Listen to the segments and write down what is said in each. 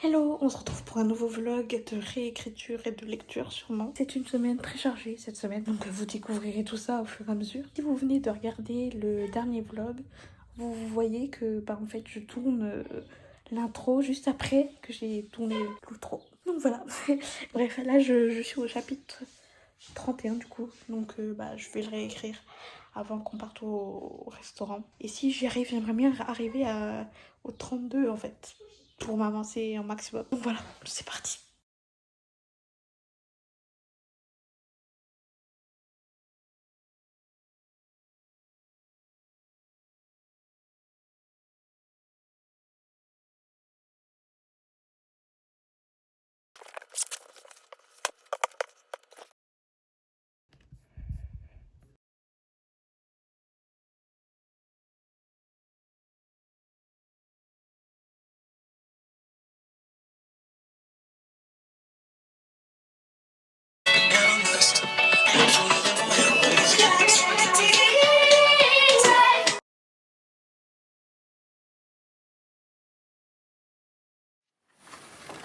Hello, on se retrouve pour un nouveau vlog de réécriture et de lecture sûrement. C'est une semaine très chargée cette semaine, donc vous découvrirez tout ça au fur et à mesure. Si vous venez de regarder le dernier vlog, vous voyez que en fait je tourne l'intro juste après que j'ai tourné l'outro. Donc voilà, bref là je suis au chapitre 31 du coup, donc je vais le réécrire avant qu'on parte au restaurant. Et si j'y arrive, j'aimerais bien arriver au 32 en fait, pour m'avancer un maximum. Donc voilà, c'est parti.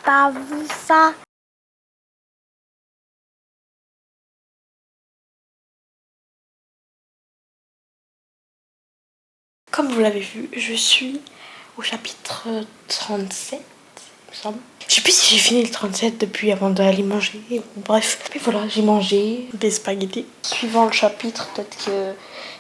T'as vu ça? Comme vous l'avez vu, je suis au chapitre 37, il me semble. Je sais plus si j'ai fini le 37 depuis avant d'aller manger. Bon, bref, mais voilà, j'ai mangé des spaghettis. Suivant le chapitre, peut-être que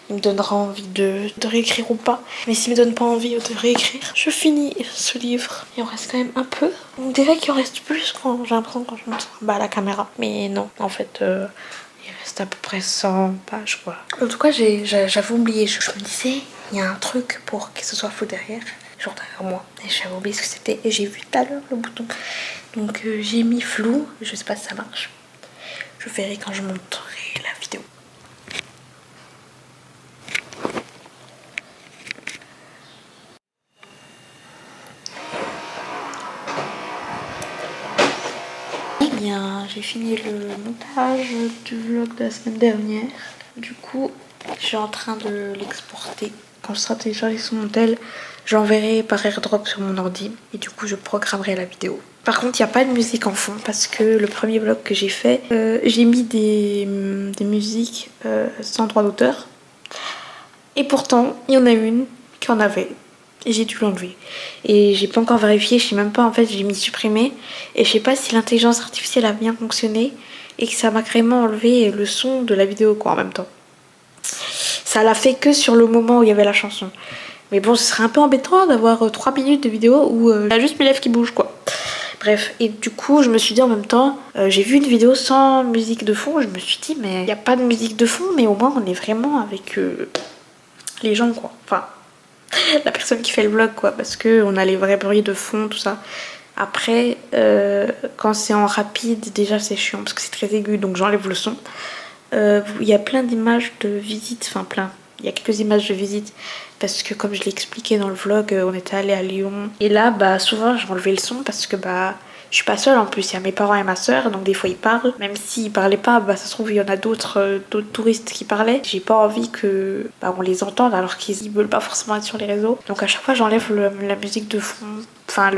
il me donnera envie de réécrire ou pas. Mais s'il me donne pas envie de réécrire, je finis ce livre. Il en reste quand même un peu. On dirait qu'il en reste plus quand j'ai l'impression quand je montre à la caméra. Mais non, en fait, il reste à peu près 100 pages quoi. En tout cas, j'avais oublié. Je me disais, il y a un truc pour que ce soit flou derrière. Genre derrière moi. Et j'avais oublié ce que c'était. Et j'ai vu tout à l'heure le bouton. Donc j'ai mis flou. Je sais pas si ça marche. Je verrai quand je monterai la vidéo. Eh bien, j'ai fini le montage du vlog de la semaine dernière. Du coup, je suis en train de l'exporter. Quand je serai téléchargé sur mon tel, j'enverrai par airdrop sur mon ordi. Et du coup, je programmerai la vidéo. Par contre, il n'y a pas de musique en fond parce que le premier vlog que j'ai fait, j'ai mis des musiques sans droit d'auteur. Et pourtant, il y en a une qui en avait. Et j'ai dû l'enlever. Et j'ai pas encore vérifié, je sais même pas, en fait, j'ai mis supprimer. Et je sais pas si l'intelligence artificielle a bien fonctionné et que ça m'a carrément enlevé le son de la vidéo, quoi, en même temps. Ça l'a fait que sur le moment où il y avait la chanson. Mais bon, ce serait un peu embêtant d'avoir 3 minutes de vidéo où il y a juste mes lèvres qui bougent, quoi. Bref, et du coup, je me suis dit en même temps, j'ai vu une vidéo sans musique de fond, je me suis dit, mais il n'y a pas de musique de fond, mais au moins on est vraiment avec les gens, quoi. Enfin, la personne qui fait le vlog, quoi, parce qu'on a les vrais bruits de fond, tout ça. Après, quand c'est en rapide, déjà c'est chiant parce que c'est très aigu, donc j'enlève le son. Il y a plein d'images de visite, enfin plein. Il y a quelques images de visite parce que comme je l'ai expliqué dans le vlog, on était allé à Lyon. Et là, souvent j'ai enlevé le son parce que je suis pas seule en plus, il y a mes parents et ma soeur, donc des fois ils parlent. Même s'ils parlaient pas, ça se trouve il y en a d'autres touristes qui parlaient. J'ai pas envie que on les entende alors qu'ils veulent pas forcément être sur les réseaux. Donc à chaque fois j'enlève la musique de fond, à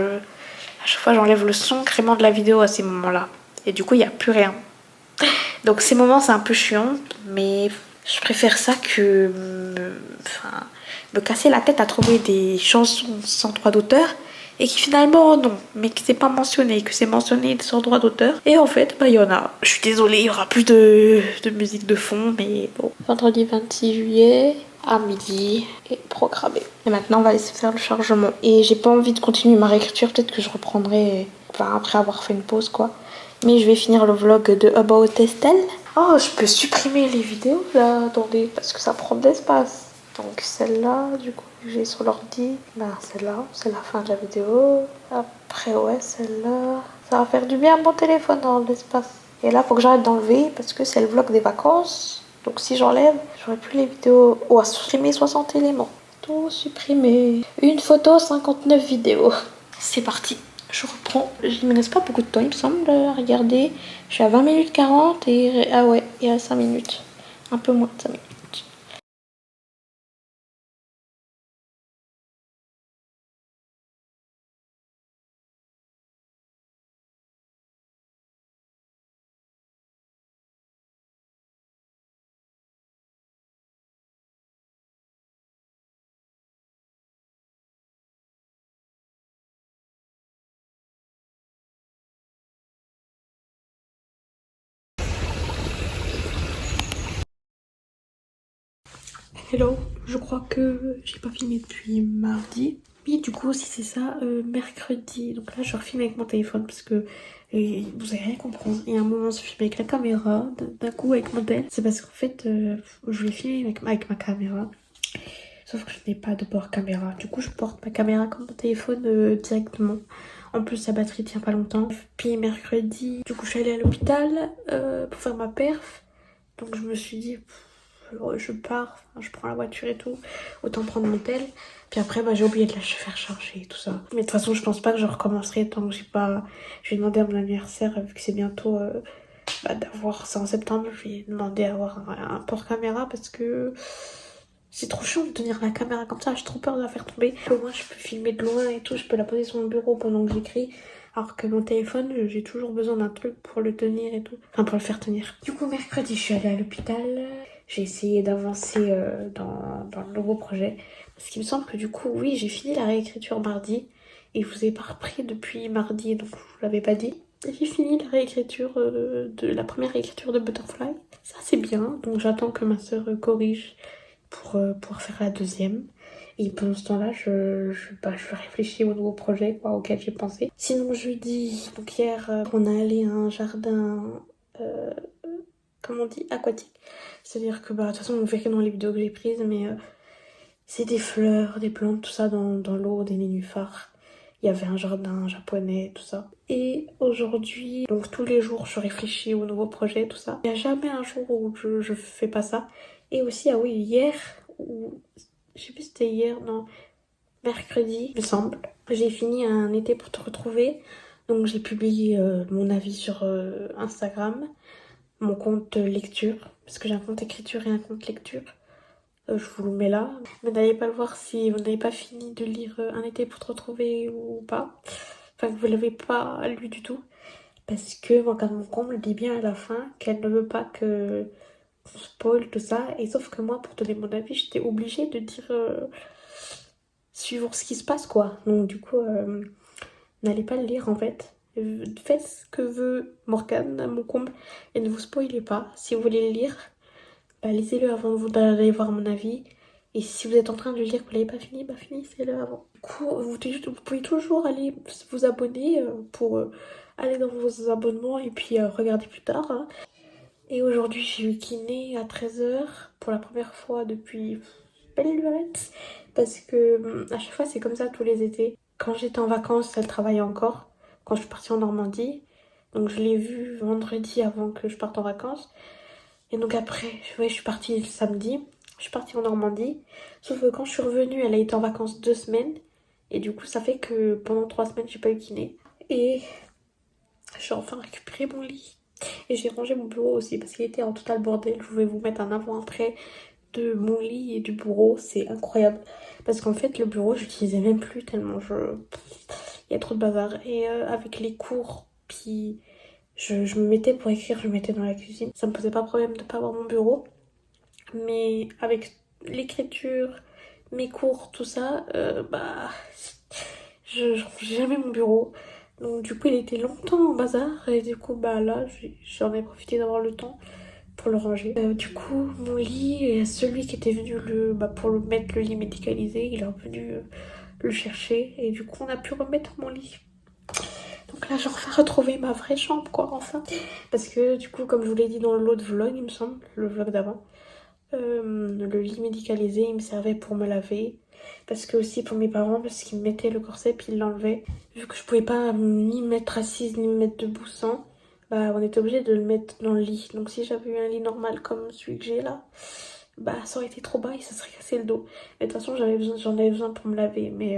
chaque fois j'enlève le son carrément de la vidéo à ces moments-là. Et du coup il y a plus rien. Donc ces moments c'est un peu chiant, mais je préfère ça que me casser la tête à trouver des chansons sans droit d'auteur et qui finalement non, mais que c'est pas mentionné, que c'est mentionné sans droit d'auteur. Et en fait, il y en a. Je suis désolée, il y aura plus de musique de fond, mais bon. Vendredi 26 juillet à midi est programmé. Et maintenant, on va laisser faire le chargement. Et j'ai pas envie de continuer ma réécriture, peut-être que je reprendrai après avoir fait une pause quoi. Mais je vais finir le vlog de About Estelle. Oh, je peux supprimer les vidéos là, attendez, parce que ça prend de l'espace. Donc celle-là, du coup, que j'ai sur l'ordi, celle-là, c'est la fin de la vidéo. Après, ouais, celle-là. Ça va faire du bien à mon téléphone dans l'espace. Et là, faut que j'arrête d'enlever parce que c'est le vlog des vacances. Donc si j'enlève, j'aurai plus les vidéos. Oh, à supprimer 60 éléments. Tout supprimer. Une photo, 59 vidéos. C'est parti. Je reprends. Il me reste pas beaucoup de temps, il me semble, à regarder. Je suis à 20 minutes 40 et... Ah ouais, il y a 5 minutes. Un peu moins de 5 minutes. Hello, je crois que j'ai pas filmé depuis mardi. Mais du coup, si c'est ça, mercredi. Donc là, je refilme avec mon téléphone parce que vous allez rien comprendre. Et à un moment, je filme avec la caméra, d'un coup avec mon tel. C'est parce qu'en fait, je vais filmer avec ma caméra. Sauf que je n'ai pas de port caméra. Du coup, je porte ma caméra comme mon téléphone directement. En plus, sa batterie tient pas longtemps. Puis mercredi, du coup, je suis allée à l'hôpital pour faire ma perf. Donc je me suis dit, je pars, enfin, je prends la voiture et tout, autant prendre mon tel. Puis après, j'ai oublié de la faire charger et tout ça. Mais de toute façon, je pense pas que je recommencerai tant que j'ai pas... Je vais demander à mon anniversaire, vu que c'est bientôt d'avoir ça en septembre, je vais demander à avoir un port caméra parce que c'est trop chiant de tenir la caméra comme ça, j'ai trop peur de la faire tomber. Au moins, je peux filmer de loin et tout, je peux la poser sur mon bureau pendant que j'écris. Alors que mon téléphone, j'ai toujours besoin d'un truc pour le tenir et tout. Enfin, pour le faire tenir. Du coup, mercredi, je suis allée à l'hôpital. J'ai essayé d'avancer dans le nouveau projet. Parce qu'il me semble que du coup, oui, j'ai fini la réécriture mardi. Et je vous ai pas repris depuis mardi, donc je vous l'avais pas dit. J'ai fini la réécriture de la première réécriture de Butterfly. Ça, c'est bien. Donc j'attends que ma sœur corrige pour pouvoir faire la deuxième. Et pendant ce temps-là, je réfléchis au nouveau projet auquel j'ai pensé. Sinon, jeudi, donc hier, on est allé à un jardin, euh, comment on dit, aquatique. C'est-à-dire que, de toute façon, on verra dans les vidéos que j'ai prises, mais c'est des fleurs, des plantes, tout ça dans l'eau, des nénuphars. Il y avait un jardin japonais, tout ça. Et aujourd'hui, donc tous les jours, je réfléchis au nouveau projet, tout ça. Il n'y a jamais un jour où je fais pas ça. Et aussi, ah oui, hier, ou je sais plus si c'était hier, non, mercredi, il me semble. J'ai fini un été pour te retrouver. Donc j'ai publié mon avis sur Instagram, mon compte lecture, parce que j'ai un compte écriture et un compte lecture. Je vous le mets là. Mais n'allez pas le voir si vous n'avez pas fini de lire Un été pour te retrouver ou pas. Enfin, que vous l'avez pas lu du tout. Parce que Morgane Moncomble dit bien à la fin qu'elle ne veut pas que on spoil tout ça. Et sauf que moi, pour donner mon avis, j'étais obligée de dire suivre ce qui se passe, quoi. Donc du coup, n'allez pas le lire en fait. Faites ce que veut Morgane Moncomble et ne vous spoilez pas. Si vous voulez le lire, lisez-le avant d'aller voir mon avis. Et si vous êtes en train de le lire que vous l'avez pas fini, finissez-le avant. Du coup, vous pouvez toujours aller vous abonner pour aller dans vos abonnements et puis regarder plus tard. Hein. Et aujourd'hui, j'ai eu kiné à 13h pour la première fois depuis belle lurette. Parce que à chaque fois, c'est comme ça tous les étés. Quand j'étais en vacances, elle travaillait encore. Quand je suis partie en Normandie. Donc je l'ai vue vendredi avant que je parte en vacances. Et donc après, je suis partie le samedi. Je suis partie en Normandie. Sauf que quand je suis revenue, elle a été en vacances 2 semaines. Et du coup, ça fait que pendant 3 semaines, j'ai pas eu kiné. Et j'ai enfin récupéré mon lit. Et j'ai rangé mon bureau aussi parce qu'il était en total bordel. Je vais vous mettre un avant-après de mon lit et du bureau. C'est incroyable. Parce qu'en fait, le bureau, j'utilisais même plus tellement il y a trop de bazar. Et avec les cours, puis je me mettais pour écrire, je me mettais dans la cuisine. Ça me posait pas problème de pas avoir mon bureau. Mais avec l'écriture, mes cours, tout ça, je rangeais jamais mon bureau. Donc du coup, il était longtemps en bazar. Et du coup, là, j'en ai profité d'avoir le temps pour le ranger. Du coup, mon lit, et celui qui était venu pour le mettre le lit médicalisé, il est revenu le chercher. Et du coup, on a pu remettre mon lit. Donc là, j'ai enfin retrouvé ma vraie chambre, quoi, enfin. Parce que du coup, comme je vous l'ai dit dans l'autre vlog, il me semble, le vlog d'avant, le lit médicalisé, il me servait pour me laver. Parce que aussi pour mes parents, parce qu'ils me mettaient le corset puis ils l'enlevaient. Vu que je pouvais pas ni me mettre assise ni me mettre debout sans, on était obligé de le mettre dans le lit. Donc si j'avais eu un lit normal comme celui que j'ai là, ça aurait été trop bas et ça serait cassé le dos. Mais de toute façon, j'en avais besoin pour me laver. Mais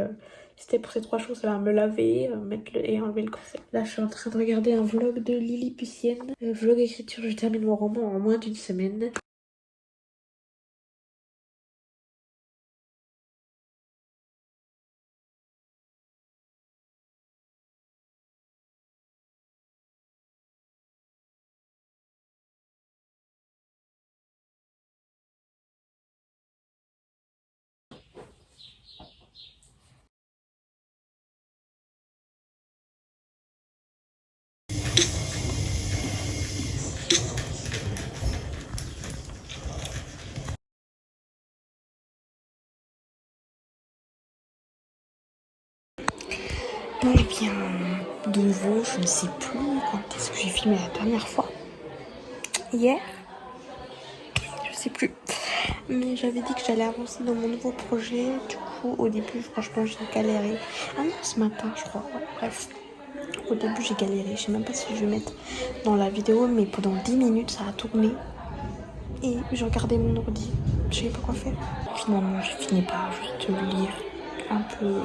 c'était pour ces trois choses là, me laver, et enlever le corset. Là, je suis en train de regarder un vlog de Lilliputienne. Vlog écriture, je termine mon roman en moins d'une semaine. Eh bien, de nouveau, je ne sais plus quand est-ce que j'ai filmé la dernière fois. Hier? Je sais plus. Mais j'avais dit que j'allais avancer dans mon nouveau projet. Du coup, au début, franchement, j'ai galéré. Ah non, ce matin, je crois. Ouais, bref. Au début, j'ai galéré. Je sais même pas si je vais mettre dans la vidéo, mais pendant 10 minutes, ça a tourné. Et je regardais mon ordi. Je savais pas quoi faire. Finalement, j'ai fini par juste lire un peu,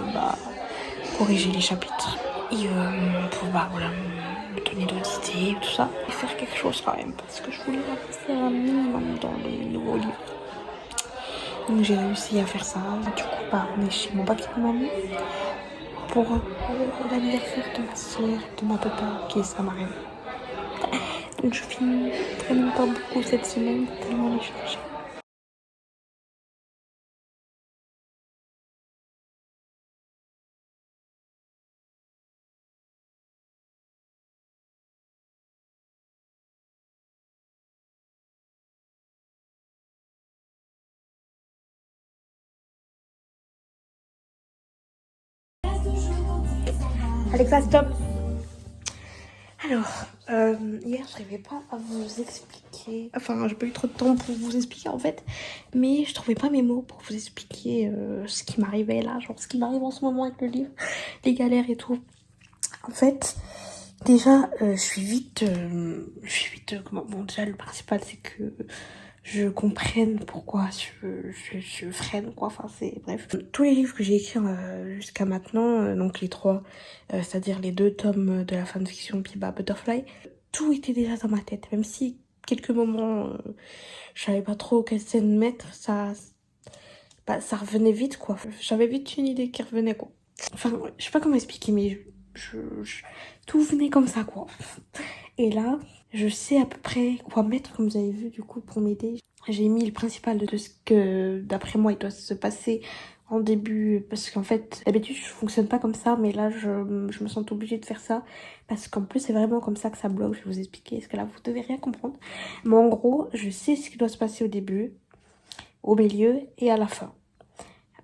corriger les chapitres. Et pour, voilà, me donner d'autres idées, tout ça. Et faire quelque chose quand même, parce que je voulais avancer un minimum dans le nouveau livre. Donc j'ai réussi à faire ça. Du coup, on est chez mon papy et mamie pour l'anniversaire de ma soeur, de ma papa, qui est sa marraine. Donc je filme vraiment pas beaucoup cette semaine, tellement on est chargé. Alexa, stop. Alors, hier, je n'arrivais pas à vous expliquer. Enfin, j'ai pas eu trop de temps pour vous expliquer en fait. Mais je trouvais pas mes mots pour vous expliquer ce qui m'arrivait là. Genre, ce qui m'arrive en ce moment avec le livre, les galères et tout. En fait, déjà, je suis vite. Comment. Bon, déjà, le principal, c'est que je comprenne pourquoi je freine, quoi. Enfin, c'est. Bref. Tous les livres que j'ai écrits jusqu'à maintenant, donc les trois, c'est-à-dire les 2 tomes de la fanfiction, puis Butterfly, tout était déjà dans ma tête. Même si, quelques moments, je savais pas trop quelle scène mettre, ça revenait vite, quoi. J'avais vite une idée qui revenait, quoi. Enfin, je sais pas comment expliquer, mais tout venait comme ça, quoi. Et là, je sais à peu près quoi mettre, comme vous avez vu, du coup, pour m'aider. J'ai mis le principal de ce que, d'après moi, il doit se passer en début. Parce qu'en fait, d'habitude, je fonctionne pas comme ça, mais là, je me sens obligée de faire ça. Parce qu'en plus, c'est vraiment comme ça que ça bloque. Je vais vous expliquer, parce que là, vous devez rien comprendre. Mais en gros, je sais ce qui doit se passer au début, au milieu et à la fin.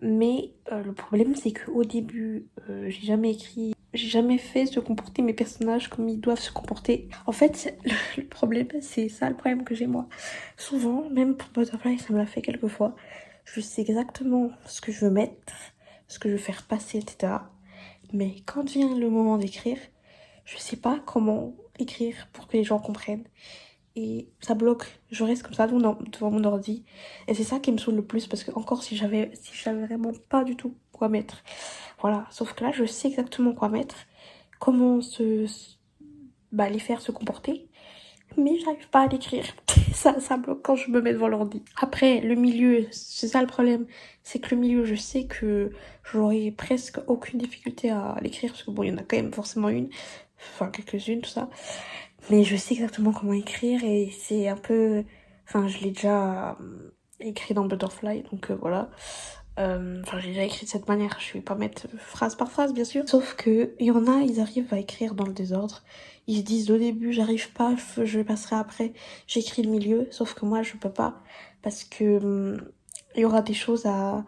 Mais le problème, c'est qu'au début, j'ai jamais fait se comporter mes personnages comme ils doivent se comporter. En fait, le problème, c'est ça le problème que j'ai moi. Souvent, même pour Butterfly, ça me l'a fait quelques fois. Je sais exactement ce que je veux mettre, ce que je veux faire passer, etc. Mais quand vient le moment d'écrire, je sais pas comment écrire pour que les gens comprennent. Et ça bloque. Je reste comme ça devant mon ordi. Et c'est ça qui me saoule le plus parce que encore si j'avais vraiment pas du tout quoi mettre. Voilà, sauf que là je sais exactement quoi mettre, comment les faire se comporter, mais j'arrive pas à l'écrire. Ça bloque quand je me mets devant l'ordi. Après, le milieu, c'est ça le problème. C'est que le milieu, je sais que j'aurai presque aucune difficulté à l'écrire parce que bon, il y en a quand même forcément une. Enfin, quelques-unes, tout ça. Mais je sais exactement comment écrire et c'est un peu... Enfin, je l'ai déjà écrit dans Butterfly, donc voilà. Enfin, j'ai déjà écrit de cette manière, je vais pas mettre phrase par phrase, bien sûr. Sauf que il y en a, ils arrivent à écrire dans le désordre. Ils se disent au début, j'arrive pas, je passerai après, j'écris le milieu. Sauf que moi, je peux pas, parce que il y aura des choses à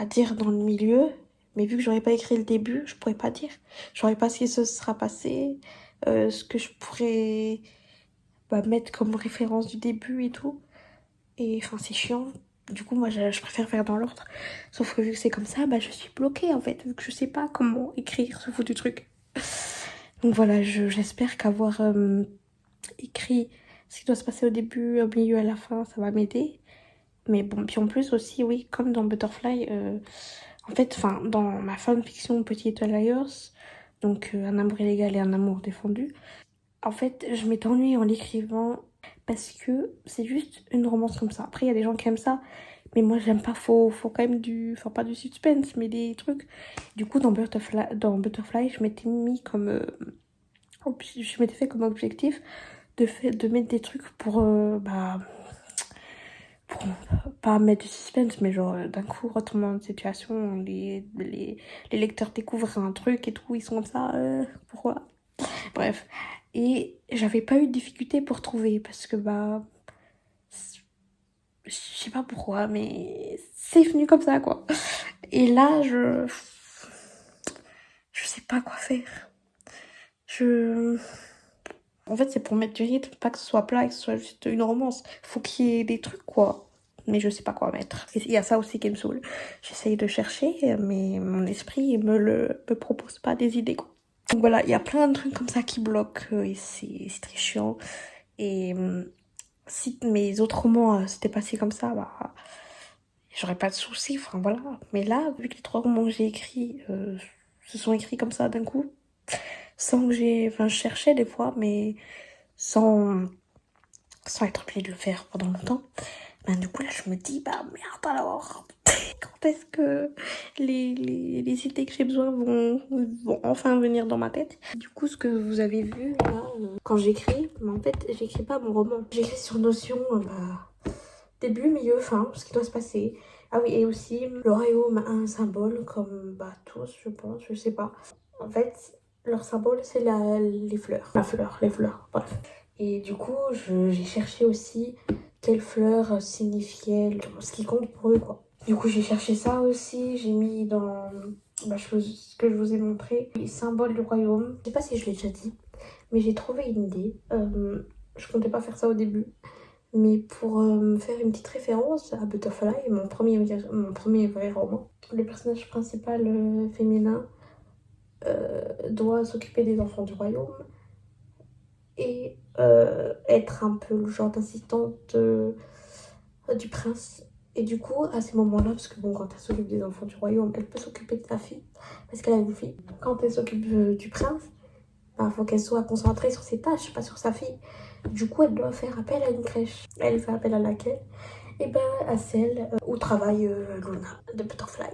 dire dans le milieu. Mais vu que j'aurais pas écrit le début, je pourrais pas dire. Je saurais pas ce qui se sera passé, ce que je pourrais mettre comme référence du début et tout. Et enfin, c'est chiant. Du coup, moi, je préfère faire dans l'ordre. Sauf que vu que c'est comme ça, je suis bloquée en fait, vu que je sais pas comment écrire ce foutu truc. Donc voilà, j'espère qu'avoir écrit ce qui doit se passer au début, au milieu, à la fin, ça va m'aider. Mais bon, puis en plus aussi, oui, comme dans Butterfly, en fait, dans ma fanfiction Petit Little Liars, donc un amour illégal et un amour défendu, en fait, je m'étais ennuyée en l'écrivant parce que c'est juste une romance comme ça. Après, il y a des gens qui aiment ça, mais moi, j'aime pas. Faut quand même enfin, pas du suspense, mais des trucs. Du coup, dans Butterfly, je m'étais mis comme. Je m'étais fait comme objectif de mettre des trucs pour pas mettre du suspense, mais genre d'un coup, retournement de situation, les lecteurs découvrent un truc et tout, ils sont comme ça, pourquoi? Bref. Et j'avais pas eu de difficulté pour trouver parce que je sais pas pourquoi, mais c'est venu comme ça quoi. Et là, je sais pas quoi faire. En fait, c'est pour mettre du rythme, pas que ce soit plat et que ce soit juste une romance. Faut qu'il y ait des trucs, quoi. Mais je sais pas quoi mettre. Il y a ça aussi qui me saoule. J'essaye de chercher, mais mon esprit me propose pas des idées, quoi. Donc voilà, il y a plein de trucs comme ça qui bloquent et c'est très chiant. Et si mes autres romans s'étaient passés comme ça, bah j'aurais pas de soucis, enfin voilà. Mais là, vu que les 3 romans que j'ai écrits se sont écrits comme ça d'un coup, sans que je cherchais des fois, mais sans, sans être obligée de le faire pendant longtemps, ben du coup là je me dis, bah merde alors, quand est-ce que les idées que j'ai besoin vont enfin venir dans ma tête. Du coup, ce que vous avez vu là, quand j'écris, en fait j'écris pas mon roman, j'écris sur Notion, début, milieu, fin, ce qui doit se passer. Ah oui, et aussi, le royaume a un symbole, comme tous, je pense, je sais pas. En fait, leur symbole, c'est les fleurs. La fleur, les fleurs, bref. Et du coup, j'ai cherché aussi quelles fleurs signifiaient ce qui compte pour eux, quoi. Du coup, j'ai cherché ça aussi, j'ai mis dans ce que je vous ai montré, les symboles du royaume. Je sais pas si je l'ai déjà dit, mais j'ai trouvé une idée. Je comptais pas faire ça au début. Mais pour me faire une petite référence à Butterfly, mon premier vrai roman, le personnage principal féminin doit s'occuper des enfants du royaume et être un peu le genre d'assistante du prince. Et du coup, à ces moments-là, parce que bon, quand elle s'occupe des enfants du royaume, elle peut s'occuper de sa fille, parce qu'elle a une fille. Quand elle s'occupe du prince, il faut qu'elle soit concentrée sur ses tâches, pas sur sa fille. Du coup, elle doit faire appel à une crèche. Elle fait appel à laquelle? Et ben à celle où travaille Luna de Butterfly.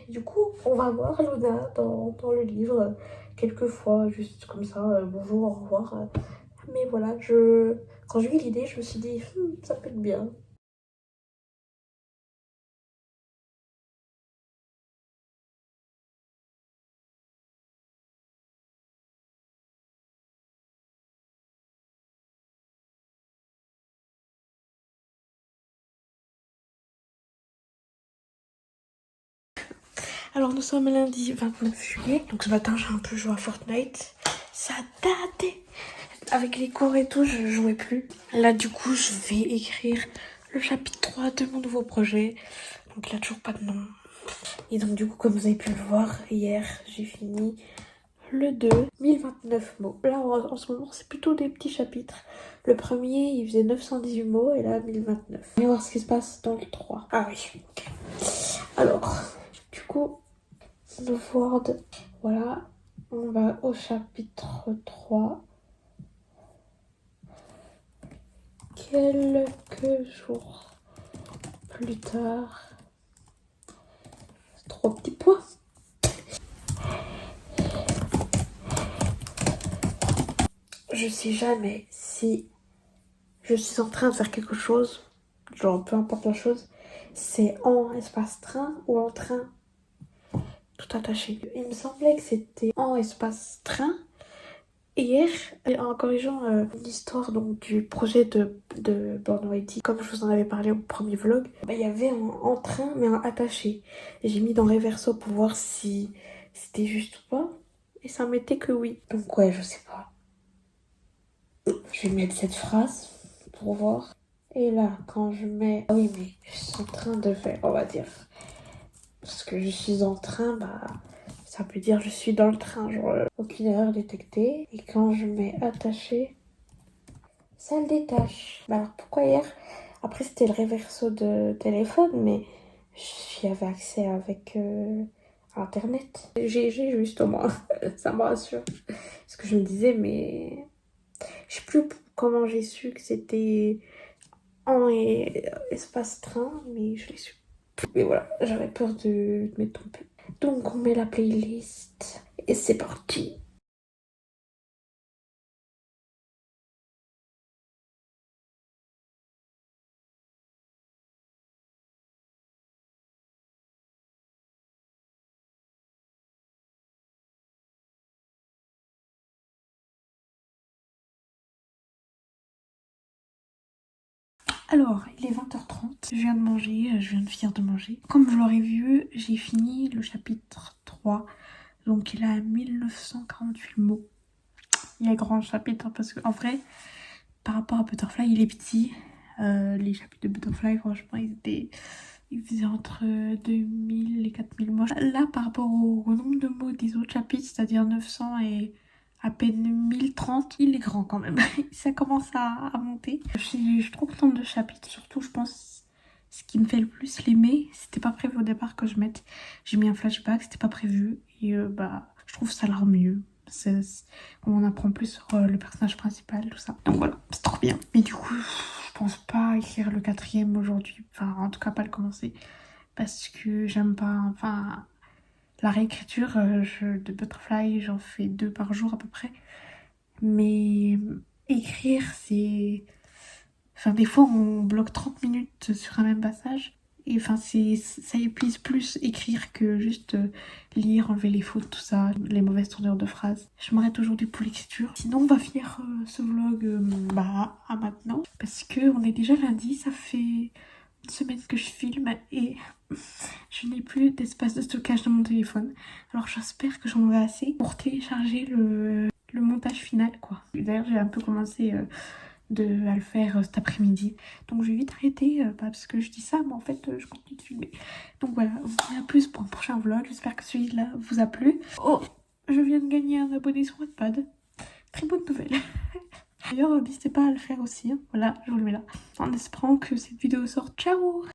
Du coup, on va voir Luna dans le livre quelquefois, juste comme ça, bonjour, au revoir. Mais voilà, quand j'ai eu l'idée, je me suis dit, ça peut être bien. Alors nous sommes lundi 29 juillet, donc ce matin j'ai un peu joué à Fortnite. Ça datait. Avec les cours et tout, je jouais plus. Là du coup, je vais écrire le chapitre 3 de mon nouveau projet. Donc il n'y a toujours pas de nom. Et donc du coup, comme vous avez pu le voir, hier j'ai fini le 2, 1029 mots. Là en ce moment, c'est plutôt des petits chapitres. Le premier, il faisait 918 mots et là 1029. On va voir ce qui se passe dans le 3. Ah oui, ok. Alors, du coup, le Word, voilà, on va au chapitre 3. Quelques jours plus tard, 3 petits points. Je sais jamais si je suis en train de faire quelque chose, genre peu importe la chose, c'est en espace train ou en train tout attaché. Il me semblait que c'était en espace train. Hier, en corrigeant l'histoire donc, du projet de Born Writing, comme je vous en avais parlé au premier vlog, il y avait en train mais en attaché. J'ai mis dans Reverso pour voir si c'était juste ou pas. Et ça mettait que oui. Donc ouais, je sais pas. Je vais mettre cette phrase pour voir. Et là, quand je mets... Ah oui, mais je suis en train de faire, on va dire. Parce que je suis en train, ça peut dire je suis dans le train, genre aucune erreur détectée. Et quand je mets attaché, ça le détache. Bah alors pourquoi hier? Après c'était le réverso de téléphone, mais j'y avais accès avec internet. J'ai juste au moins, ça me rassure. Parce que je me disais, mais je sais plus comment j'ai su que c'était en espace train, mais je l'ai su. Mais voilà, j'avais peur de me tromper. Donc on met la playlist et c'est parti. Alors, il est 20h30, je viens de manger, je viens de finir de manger. Comme vous l'aurez vu, j'ai fini le chapitre 3 Donc il a 1948 mots. Il est grand le chapitre hein, parce qu'en vrai, par rapport à Butterfly, il est petit. Les chapitres de Butterfly, franchement, ils faisaient entre 2000 et 4000 mots. Là, par rapport au nombre de mots des autres chapitres, c'est-à-dire 900 et à peine 1030, il est grand quand même. Ça commence à monter. Je suis trop contente de ce chapitre. Surtout, je pense, ce qui me fait le plus l'aimer, c'était pas prévu au départ que je mette. J'ai mis un flashback, c'était pas prévu. Et je trouve ça l'art mieux. On en apprend plus sur le personnage principal, tout ça. Donc voilà, c'est trop bien. Mais du coup, je pense pas écrire le 4e aujourd'hui. Enfin, en tout cas, pas le commencer. Parce que j'aime pas... Enfin, la réécriture de Butterfly, j'en fais 2 par jour à peu près. Mais écrire, c'est... Enfin, des fois, on bloque 30 minutes sur un même passage. Et enfin, ça épuise plus écrire que juste lire, enlever les fautes, tout ça, les mauvaises tournures de phrases. Je m'arrête aujourd'hui pour l'écriture. Sinon, on va finir ce vlog à maintenant. Parce que on est déjà lundi, ça fait une semaine que je filme et je n'ai plus d'espace de stockage dans mon téléphone. Alors j'espère que j'en aurai assez pour télécharger le montage final, quoi. D'ailleurs, j'ai un peu commencé... à le faire cet après-midi. Donc je vais vite arrêter parce que je dis ça, mais en fait je continue de filmer. Donc voilà, on se dit à plus pour un prochain vlog. J'espère que celui-là vous a plu. Oh, je viens de gagner un abonné sur Wattpad. Très bonne nouvelle. D'ailleurs, n'hésitez pas à le faire aussi. Hein. Voilà, je vous le mets là. En espérant que cette vidéo sorte. Ciao!